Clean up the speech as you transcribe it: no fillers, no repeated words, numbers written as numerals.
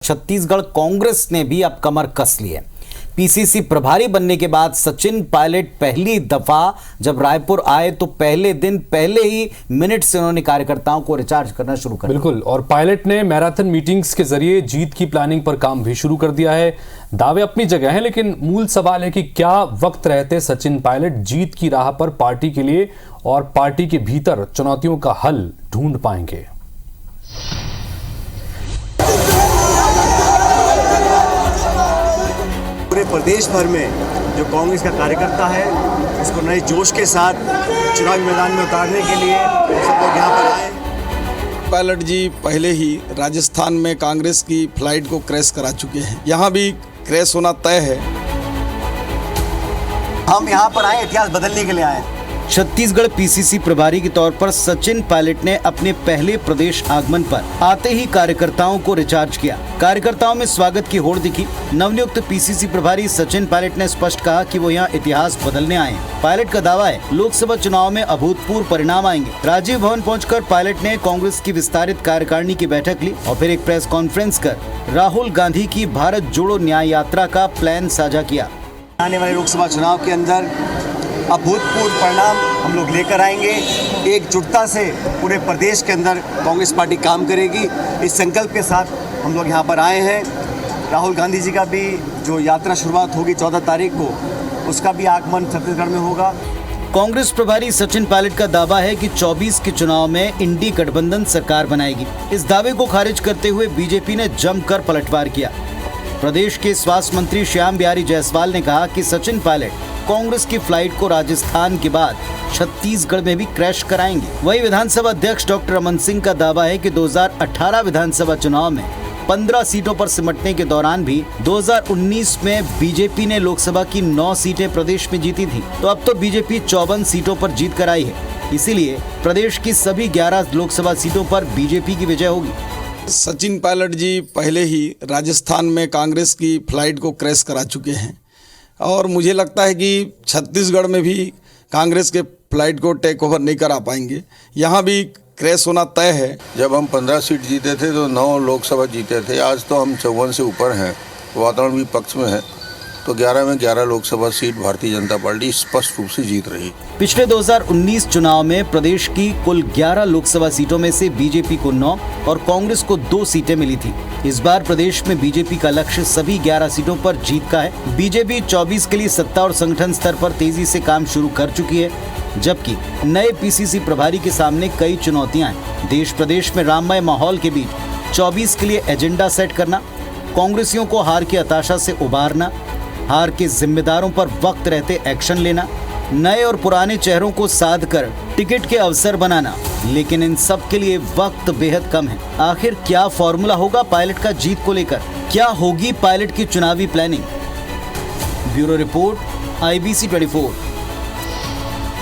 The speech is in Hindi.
छत्तीसगढ़ कांग्रेस ने भी अब कमर कस ली है। पीसीसी प्रभारी बनने के बाद सचिन पायलट पहली दफा जब रायपुर आए तो पहले दिन पहले ही मिनट से उन्होंने कार्यकर्ताओं को रिचार्ज करना शुरू कर दिया। बिल्कुल, और पायलट ने मैराथन मीटिंग्स के जरिए जीत की प्लानिंग पर काम भी शुरू कर दिया है। दावे अपनी जगह हैं, लेकिन मूल सवाल है कि क्या वक्त रहते सचिन पायलट जीत की राह पर पार्टी के लिए और पार्टी के भीतर चुनौतियों का हल ढूंढ पाएंगे। पूरे प्रदेश भर में जो कांग्रेस का कार्यकर्ता है उसको नए जोश के साथ चुनावी मैदान में उतारने के लिए सब लोग यहाँ पर आए। पायलट जी पहले ही राजस्थान में कांग्रेस की फ्लाइट को क्रैश करा चुके हैं, यहाँ भी क्रैश होना तय है। हम यहाँ पर आए इतिहास बदलने के लिए आए। छत्तीसगढ़ पीसीसी प्रभारी के तौर पर सचिन पायलट ने अपने पहले प्रदेश आगमन पर आते ही कार्यकर्ताओं को रिचार्ज किया। कार्यकर्ताओं में स्वागत की होड़ दिखी। नवनियुक्त पीसीसी प्रभारी सचिन पायलट ने स्पष्ट कहा कि वो यहाँ इतिहास बदलने आए हैं। पायलट का दावा है लोकसभा चुनाव में अभूतपूर्व परिणाम आएंगे। राजीव भवन पहुंचकर पायलट ने कांग्रेस की विस्तारित कार्यकारिणी की बैठक ली और फिर एक प्रेस कॉन्फ्रेंस कर राहुल गांधी की भारत जोड़ो न्याय यात्रा का प्लान साझा किया। आने वाले लोकसभा चुनाव के अंदर अभूतपूर्व परिणाम हम लोग लेकर आएंगे। एकजुटता से पूरे प्रदेश के अंदर कांग्रेस पार्टी काम करेगी, इस संकल्प के साथ हम लोग यहाँ पर आए हैं। राहुल गांधी जी का भी जो यात्रा शुरुआत होगी 14 तारीख को, उसका भी आगमन छत्तीसगढ़ में होगा। कांग्रेस प्रभारी सचिन पायलट का दावा है कि 24 के चुनाव में इंडी गठबंधन सरकार बनाएगी। इस दावे को खारिज करते हुए बीजेपी ने जमकर पलटवार किया। प्रदेश के स्वास्थ्य मंत्री श्याम बिहारी जायसवाल ने कहा कि सचिन पायलट कांग्रेस की फ्लाइट को राजस्थान के बाद छत्तीसगढ़ में भी क्रैश कराएंगे। वहीं विधानसभा अध्यक्ष डॉक्टर रमन सिंह का दावा है कि 2018 विधानसभा चुनाव में 15 सीटों पर सिमटने के दौरान भी 2019 में बीजेपी ने लोकसभा की 9 सीटें प्रदेश में जीती थी, तो अब तो बीजेपी 54 सीटों पर जीत कर आई है। इसीलिए प्रदेश की सभी 11 लोकसभा सीटों पर बीजेपी की विजय होगी। सचिन पायलट जी पहले ही राजस्थान में कांग्रेस की फ्लाइट को क्रैश करा चुके हैं और मुझे लगता है कि छत्तीसगढ़ में भी कांग्रेस के फ्लाइट को टेक ओवर नहीं करा पाएंगे, यहाँ भी क्रैश होना तय है। जब हम 15 सीट जीते थे तो 9 लोकसभा जीते थे, आज तो हम 54 से ऊपर हैं, वातावरण भी पक्ष में है, तो 11 में 11 लोकसभा सीट भारतीय जनता पार्टी स्पष्ट रूप से जीत रही। पिछले 2019 चुनाव में प्रदेश की कुल 11 लोकसभा सीटों में से बीजेपी को 9 और कांग्रेस को 2 सीटें मिली थी। इस बार प्रदेश में बीजेपी का लक्ष्य सभी 11 सीटों पर जीत का है। बीजेपी 24 के लिए सत्ता और संगठन स्तर पर तेजी से काम शुरू कर चुकी है, जबकि नए पीसीसी प्रभारी के सामने कई चुनौतियां हैं। देश प्रदेश में राममय माहौल के बीच 24 के लिए एजेंडा सेट करना, कांग्रेसियों को हार की हताशा से उबारना, हार के जिम्मेदारों पर वक्त रहते एक्शन लेना, नए और पुराने चेहरों को साध कर टिकट के अवसर बनाना, लेकिन इन सब के लिए वक्त बेहद कम है। आखिर क्या फॉर्मूला होगा पायलट का जीत को लेकर? क्या होगी पायलट की चुनावी प्लानिंग? Bureau report, IBC 24।